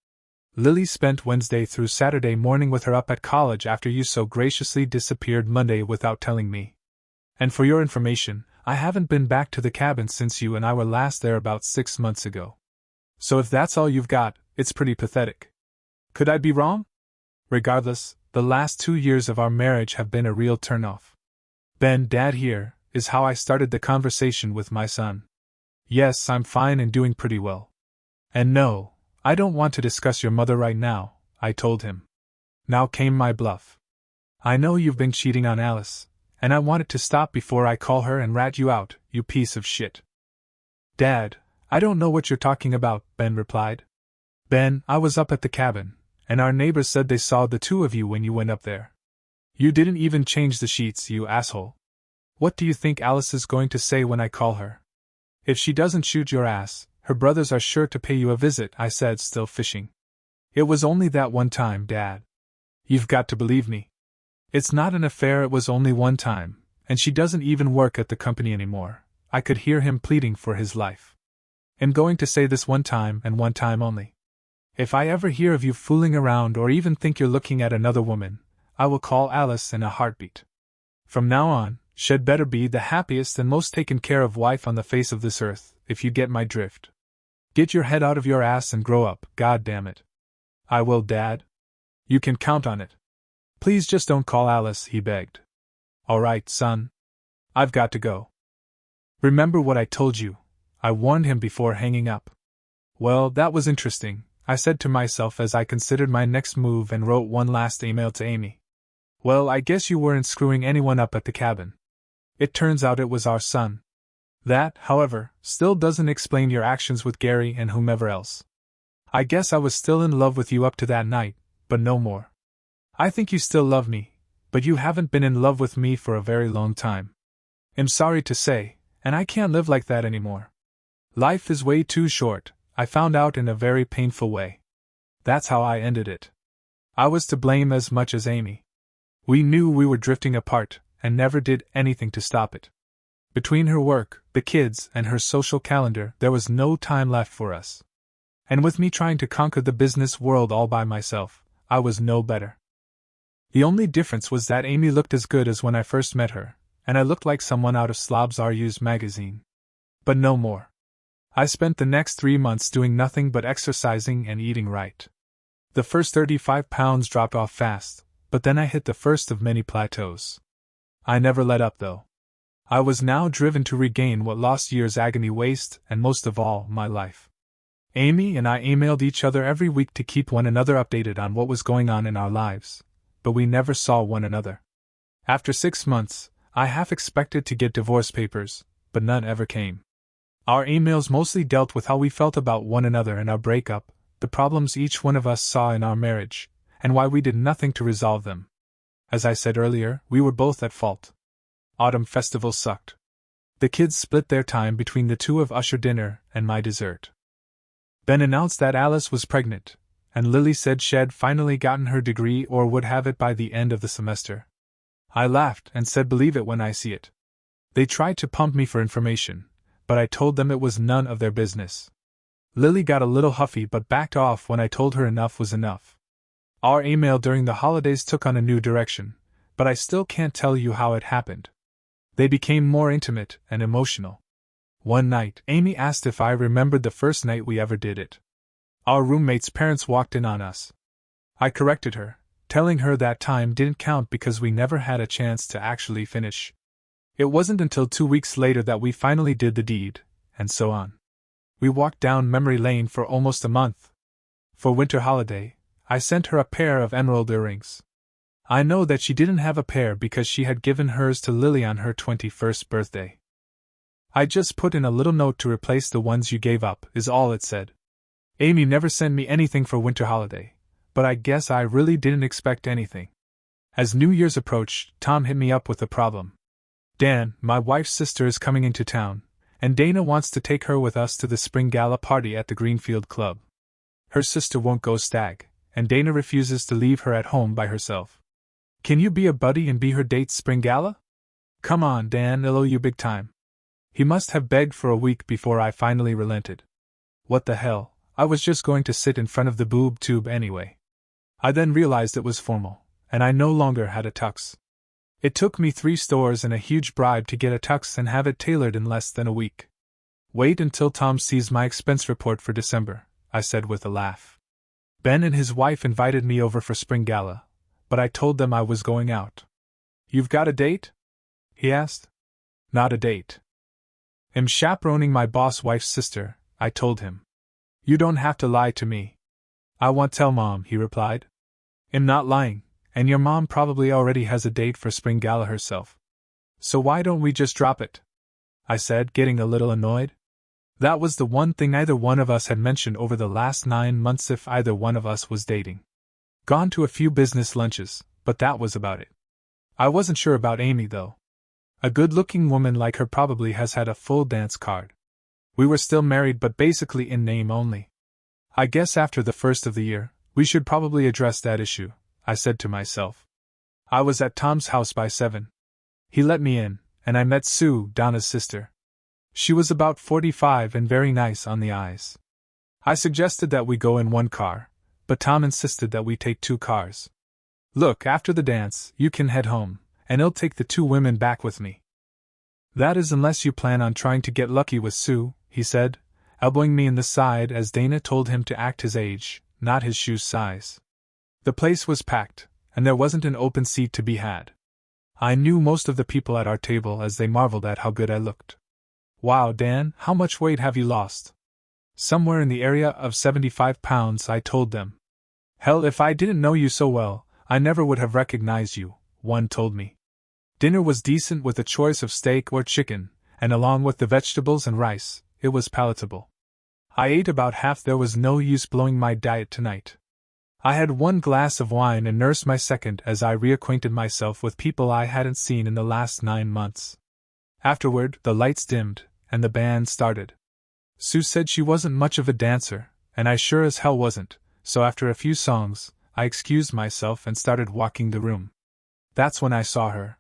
Lily spent Wednesday through Saturday morning with her up at college after you so graciously disappeared Monday without telling me. And for your information, I haven't been back to the cabin since you and I were last there about 6 months ago. So if that's all you've got, it's pretty pathetic. Could I be wrong? Regardless, the last 2 years of our marriage have been a real turnoff. Ben, Dad here, is how I started the conversation with my son. Yes, I'm fine and doing pretty well. And no, I don't want to discuss your mother right now, I told him. Now came my bluff. I know you've been cheating on Alice, and I want it to stop before I call her and rat you out, you piece of shit. Dad, I don't know what you're talking about, Ben replied. Ben, I was up at the cabin, and our neighbors said they saw the two of you when you went up there. You didn't even change the sheets, you asshole. What do you think Alice is going to say when I call her? If she doesn't shoot your ass, her brothers are sure to pay you a visit, I said, still fishing. It was only that one time, Dad. You've got to believe me. It's not an affair, it was only one time, and she doesn't even work at the company anymore. I could hear him pleading for his life. I'm going to say this one time and one time only. If I ever hear of you fooling around or even think you're looking at another woman, I will call Alice in a heartbeat. From now on, she'd better be the happiest and most taken care of wife on the face of this earth, if you get my drift. Get your head out of your ass and grow up, God damn it. I will, Dad. You can count on it. Please just don't call Alice, he begged. All right, son. I've got to go. Remember what I told you, I warned him before hanging up. Well, that was interesting, I said to myself as I considered my next move and wrote one last email to Amy. Well, I guess you weren't screwing anyone up at the cabin. It turns out it was our son. That, however, still doesn't explain your actions with Gary and whomever else. I guess I was still in love with you up to that night, but no more. I think you still love me, but you haven't been in love with me for a very long time. I'm sorry to say, and I can't live like that anymore. Life is way too short, I found out in a very painful way. That's how I ended it. I was to blame as much as Amy. We knew we were drifting apart, and never did anything to stop it. Between her work, the kids, and her social calendar, there was no time left for us. And with me trying to conquer the business world all by myself, I was no better. The only difference was that Amy looked as good as when I first met her, and I looked like someone out of Slobs Ru's magazine. But no more. I spent the next 3 months doing nothing but exercising and eating right. The first 35 pounds dropped off fast, but then I hit the first of many plateaus. I never let up, though. I was now driven to regain what lost years' agony waste, and most of all, my life. Amy and I emailed each other every week to keep one another updated on what was going on in our lives, but we never saw one another. After 6 months, I half expected to get divorce papers, but none ever came. Our emails mostly dealt with how we felt about one another and our breakup, the problems each one of us saw in our marriage, and why we did nothing to resolve them. As I said earlier, we were both at fault. Autumn festival sucked. The kids split their time between the two of usher dinner and my dessert. Ben announced that Alice was pregnant, and Lily said she'd finally gotten her degree or would have it by the end of the semester. I laughed and said believe it when I see it. They tried to pump me for information, but I told them it was none of their business. Lily got a little huffy but backed off when I told her enough was enough. Our email during the holidays took on a new direction, but I still can't tell you how it happened. They became more intimate and emotional. One night, Amy asked if I remembered the first night we ever did it. Our roommate's parents walked in on us. I corrected her, telling her that time didn't count because we never had a chance to actually finish. It wasn't until 2 weeks later that we finally did the deed, and so on. We walked down memory lane for almost a month. For winter holiday, I sent her a pair of emerald earrings. I know that she didn't have a pair because she had given hers to Lily on her 21st birthday. I just put in a little note to replace the ones you gave up, is all it said. Amy never sent me anything for winter holiday, but I guess I really didn't expect anything. As New Year's approached, Tom hit me up with a problem. Dan, my wife's sister, is coming into town, and Dana wants to take her with us to the spring gala party at the Greenfield Club. Her sister won't go stag, and Dana refuses to leave her at home by herself. Can you be a buddy and be her date's spring gala? Come on, Dan, I'll owe you big time. He must have begged for a week before I finally relented. What the hell, I was just going to sit in front of the boob tube anyway. I then realized it was formal, and I no longer had a tux. It took me 3 stores and a huge bribe to get a tux and have it tailored in less than a week. Wait until Tom sees my expense report for December, I said with a laugh. Ben and his wife invited me over for spring gala, but I told them I was going out. You've got a date? He asked. Not a date. I'm chaperoning my boss wife's sister, I told him. You don't have to lie to me. I won't tell Mom, he replied. I'm not lying, and your mom probably already has a date for spring gala herself. So why don't we just drop it? I said, getting a little annoyed. That was the one thing neither one of us had mentioned over the last 9 months if either one of us was dating. Gone to a few business lunches, but that was about it. I wasn't sure about Amy, though. A good-looking woman like her probably has had a full dance card. We were still married but basically in name only. I guess after the first of the year, we should probably address that issue, I said to myself. I was at Tom's house by 7. He let me in, and I met Sue, Donna's sister. She was about 45 and very nice on the eyes. I suggested that we go in one car, but Tom insisted that we take 2 cars. Look, after the dance, you can head home, and I'll take the 2 women back with me. That is unless you plan on trying to get lucky with Sue, he said, elbowing me in the side as Dana told him to act his age, not his shoe size. The place was packed, and there wasn't an open seat to be had. I knew most of the people at our table as they marveled at how good I looked. Wow, Dan, how much weight have you lost? Somewhere in the area of 75 pounds, I told them. Hell, if I didn't know you so well, I never would have recognized you, one told me. Dinner was decent with a choice of steak or chicken, and along with the vegetables and rice, it was palatable. I ate about half. There was no use blowing my diet tonight. I had 1 glass of wine and nursed my second as I reacquainted myself with people I hadn't seen in the last 9 months. Afterward, the lights dimmed, and the band started. Sue said she wasn't much of a dancer, and I sure as hell wasn't, so after a few songs, I excused myself and started walking the room. That's when I saw her.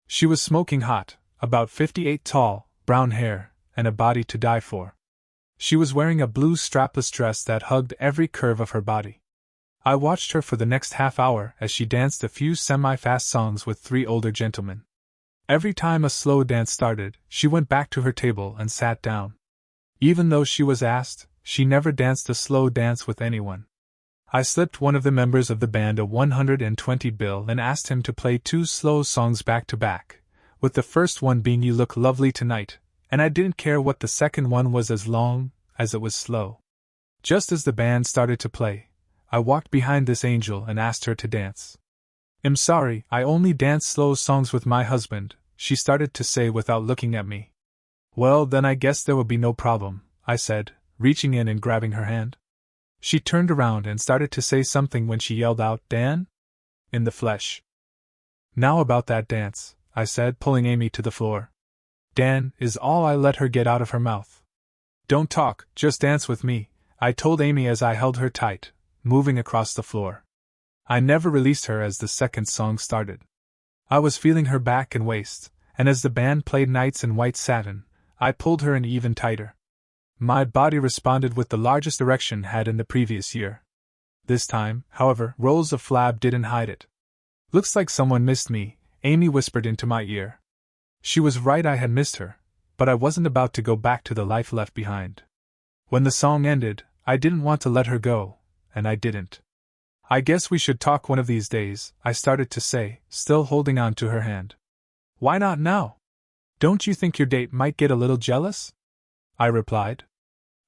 She was smoking hot, about 58 tall, brown hair, and a body to die for. She was wearing a blue strapless dress that hugged every curve of her body. I watched her for the next half hour as she danced a few semi-fast songs with 3 older gentlemen. Every time a slow dance started, she went back to her table and sat down. Even though she was asked, she never danced a slow dance with anyone. I slipped one of the members of the band a 120 bill and asked him to play 2 slow songs back to back, with the first one being You Look Lovely Tonight, and I didn't care what the second one was as long as it was slow. Just as the band started to play, I walked behind this angel and asked her to dance. "I'm sorry, I only dance slow songs with my husband," she started to say without looking at me. "Well, then I guess there will be no problem," I said, reaching in and grabbing her hand. She turned around and started to say something when she yelled out, "Dan?" In the flesh. "Now about that dance," I said, pulling Amy to the floor. "Dan" is all I let her get out of her mouth. "Don't talk, just dance with me," I told Amy as I held her tight, moving across the floor. I never released her as the second song started. I was feeling her back and waist, and as the band played Nights in White Satin, I pulled her in even tighter. My body responded with the largest erection had in the previous year. This time, however, rolls of flab didn't hide it. "Looks like someone missed me," Amy whispered into my ear. She was right, I had missed her, but I wasn't about to go back to the life left behind. When the song ended, I didn't want to let her go, and I didn't. "I guess we should talk one of these days," I started to say, still holding on to her hand. "Why not now? Don't you think your date might get a little jealous?" I replied.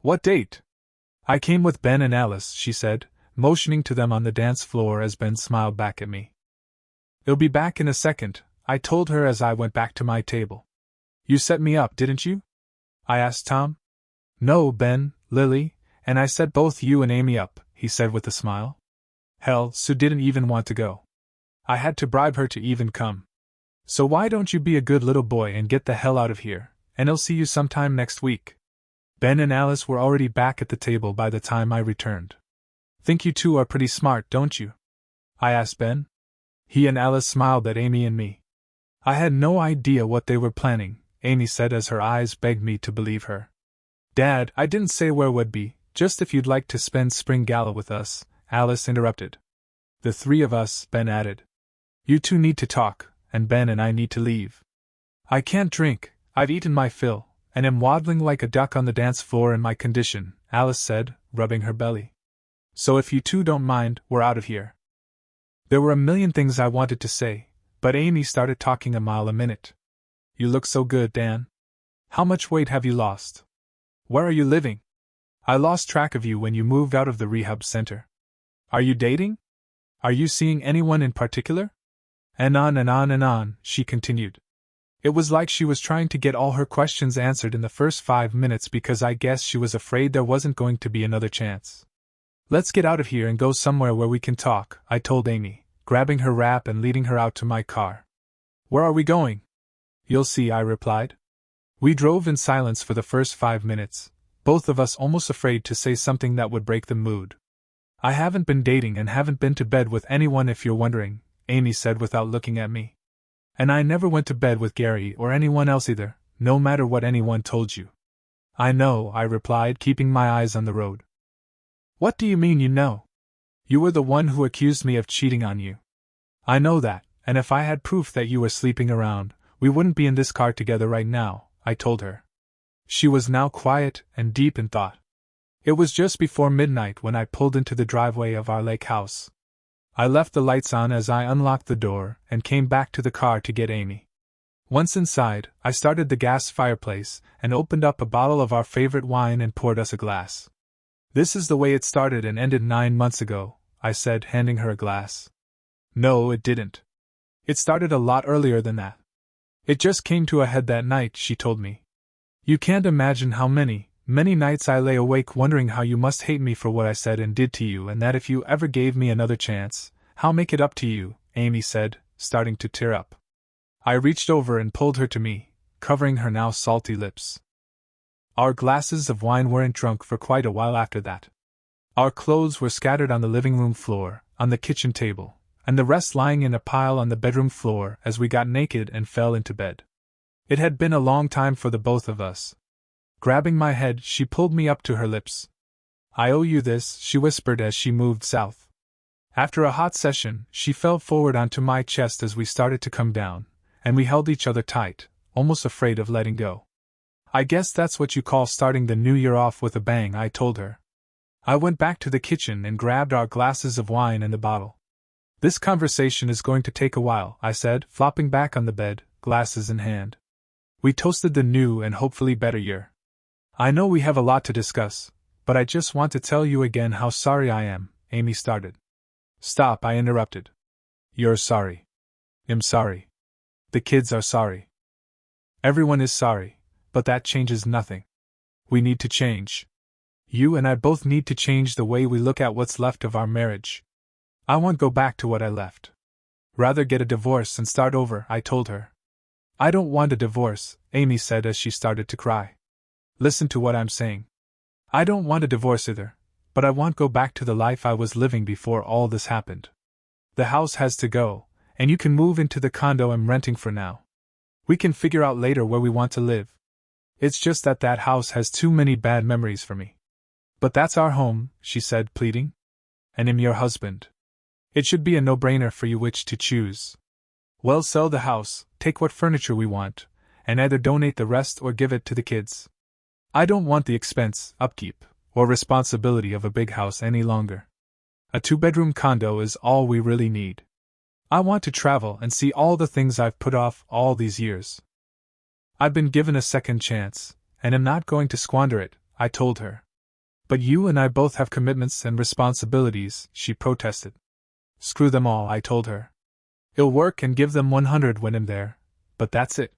"What date?" "I came with Ben and Alice," she said, motioning to them on the dance floor as Ben smiled back at me. "They'll be back in a second," I told her as I went back to my table. "You set me up, didn't you?" I asked Tom. "No, Ben, Lily, and I set both you and Amy up," he said with a smile. "Hell, Sue didn't even want to go. I had to bribe her to even come. So why don't you be a good little boy and get the hell out of here, and I'll see you sometime next week." Ben and Alice were already back at the table by the time I returned. "Think you two are pretty smart, don't you?" I asked Ben. He and Alice smiled at Amy and me. "I had no idea what they were planning," Amy said as her eyes begged me to believe her. "Dad, I didn't say where would be, just if you'd like to spend spring gala with us," Alice interrupted. "The three of us," Ben added. "You two need to talk, and Ben and I need to leave." "I can't drink, I've eaten my fill, and am waddling like a duck on the dance floor in my condition," Alice said, rubbing her belly. "So if you two don't mind, we're out of here." There were a million things I wanted to say, but Amy started talking a mile a minute. "You look so good, Dan. How much weight have you lost? Where are you living? I lost track of you when you moved out of the rehab center. Are you dating? Are you seeing anyone in particular?" And on and on and on, she continued. It was like she was trying to get all her questions answered in the first 5 minutes because I guess she was afraid there wasn't going to be another chance. "Let's get out of here and go somewhere where we can talk," I told Amy, grabbing her wrap and leading her out to my car. "Where are we going?" "You'll see," I replied. We drove in silence for the first 5 minutes, both of us almost afraid to say something that would break the mood. "I haven't been dating and haven't been to bed with anyone if you're wondering," Amy said without looking at me. "And I never went to bed with Gary or anyone else either, no matter what anyone told you." "I know," I replied, keeping my eyes on the road. "What do you mean you know? You were the one who accused me of cheating on you." "I know that, and if I had proof that you were sleeping around, we wouldn't be in this car together right now," I told her. She was now quiet and deep in thought. It was just before midnight when I pulled into the driveway of our lake house. I left the lights on as I unlocked the door and came back to the car to get Amy. Once inside, I started the gas fireplace and opened up a bottle of our favorite wine and poured us a glass. "This is the way it started and ended 9 months ago," I said, handing her a glass. "No, it didn't. It started a lot earlier than that. It just came to a head that night," she told me. "You can't imagine how many nights I lay awake wondering how you must hate me for what I said and did to you, and that if you ever gave me another chance, I'll make it up to you," Amy said, starting to tear up. I reached over and pulled her to me, covering her now salty lips. Our glasses of wine weren't drunk for quite a while after that. Our clothes were scattered on the living room floor, on the kitchen table, and the rest lying in a pile on the bedroom floor as we got naked and fell into bed. It had been a long time for the both of us. Grabbing my head, she pulled me up to her lips. "I owe you this," she whispered as she moved south. After a hot session, she fell forward onto my chest as we started to come down, and we held each other tight, almost afraid of letting go. "I guess that's what you call starting the new year off with a bang," I told her. I went back to the kitchen and grabbed our glasses of wine and the bottle. "This conversation is going to take a while," I said, flopping back on the bed, glasses in hand. "We toasted the new and hopefully better year. I know we have a lot to discuss, But I just want to tell you again how sorry I am, Amy started. Stop, I interrupted. You're sorry. I'm sorry. The kids are sorry. Everyone is sorry, but that changes nothing. We need to change. You and I both need to change the way we look at what's left of our marriage. I won't go back to what I left. Rather get a divorce and start over, I told her. I don't want a divorce, Amy said as she started to cry. Listen to what I'm saying. I don't want a divorce either, but I won't go back to the life I was living before all this happened. The house has to go, and you can move into the condo I'm renting for now. We can figure out later where we want to live. It's just that house has too many bad memories for me. But that's our home, she said, pleading. And I'm your husband. It should be a no-brainer for you which to choose. Well, sell the house, take what furniture we want, and either donate the rest or give it to the kids. I don't want the expense, upkeep, or responsibility of a big house any longer. A 2-bedroom condo is all we really need. I want to travel and see all the things I've put off all these years. I've been given a second chance, and am not going to squander it, I told her. But you and I both have commitments and responsibilities, she protested. Screw them all, I told her. I'll work and give them 100 when I'm there, but that's it.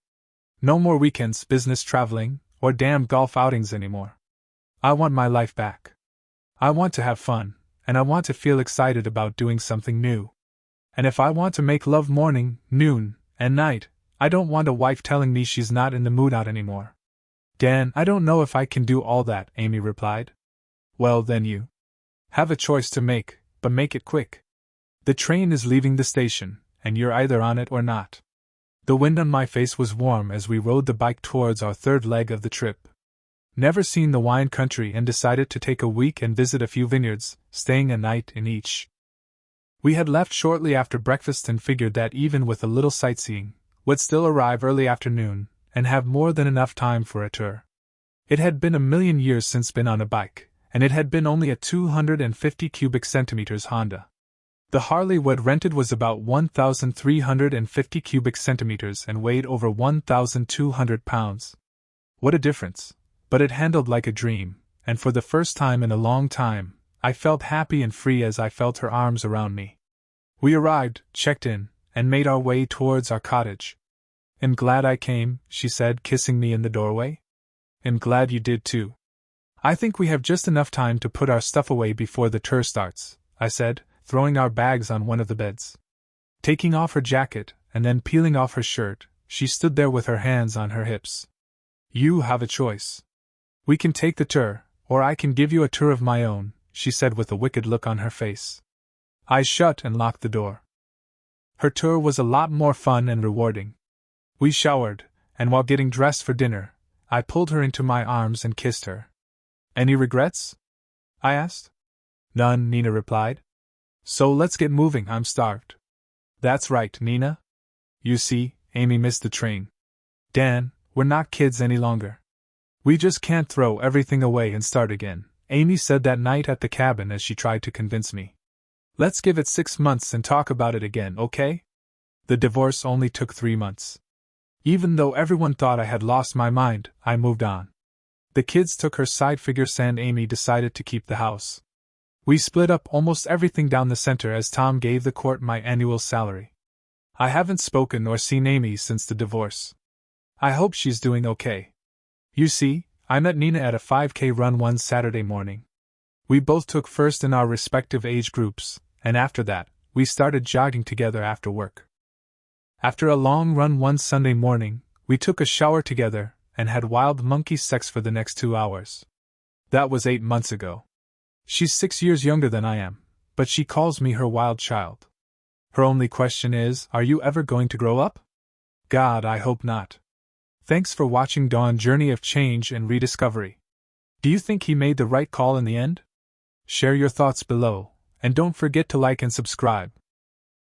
No more weekends, business traveling, or damn golf outings anymore. I want my life back. I want to have fun, and I want to feel excited about doing something new. And if I want to make love morning, noon, and night, I don't want a wife telling me she's not in the mood out anymore. Dan, I don't know if I can do all that, Amy replied. Well, then you have a choice to make, but make it quick. The train is leaving the station, and you're either on it or not. The wind on my face was warm as we rode the bike towards our third leg of the trip. Never seen the wine country and decided to take a week and visit a few vineyards, staying a night in each. We had left shortly after breakfast and figured that even with a little sightseeing, would still arrive early afternoon, and have more than enough time for a tour. It had been a million years since been on a bike, and it had been only a 250 cubic centimeters Honda. The Harley we'd rented was about 1,350 cubic centimeters and weighed over 1,200 pounds. What a difference! But it handled like a dream, and for the first time in a long time, I felt happy and free as I felt her arms around me. We arrived, checked in, and made our way towards our cottage. I'm glad I came, she said, kissing me in the doorway. I'm glad you did too. I think we have just enough time to put our stuff away before the tour starts, I said, throwing our bags on one of the beds. Taking off her jacket, and then peeling off her shirt, she stood there with her hands on her hips. You have a choice. We can take the tour, or I can give you a tour of my own, she said with a wicked look on her face. I shut and locked the door. Her tour was a lot more fun and rewarding. We showered, and while getting dressed for dinner, I pulled her into my arms and kissed her. Any regrets? I asked. None, Nina replied. So let's get moving, I'm starved. That's right, Nina. You see, Amy missed the train. Dan, we're not kids any longer. We just can't throw everything away and start again, Amy said that night at the cabin as she tried to convince me. Let's give it 6 months and talk about it again, okay? The divorce only took 3 months. Even though everyone thought I had lost my mind, I moved on. The kids took her side figures and Amy decided to keep the house. We split up almost everything down the center as Tom gave the court my annual salary. I haven't spoken or seen Amy since the divorce. I hope she's doing okay. You see, I met Nina at a 5K run one Saturday morning. We both took first in our respective age groups, and after that, we started jogging together after work. After a long run one Sunday morning, we took a shower together and had wild monkey sex for the next 2 hours. That was 8 months ago. She's 6 years younger than I am, but she calls me her wild child. Her only question is, are you ever going to grow up? God, I hope not. Thanks for watching Dawn's journey of change and rediscovery. Do you think he made the right call in the end? Share your thoughts below, and don't forget to like and subscribe.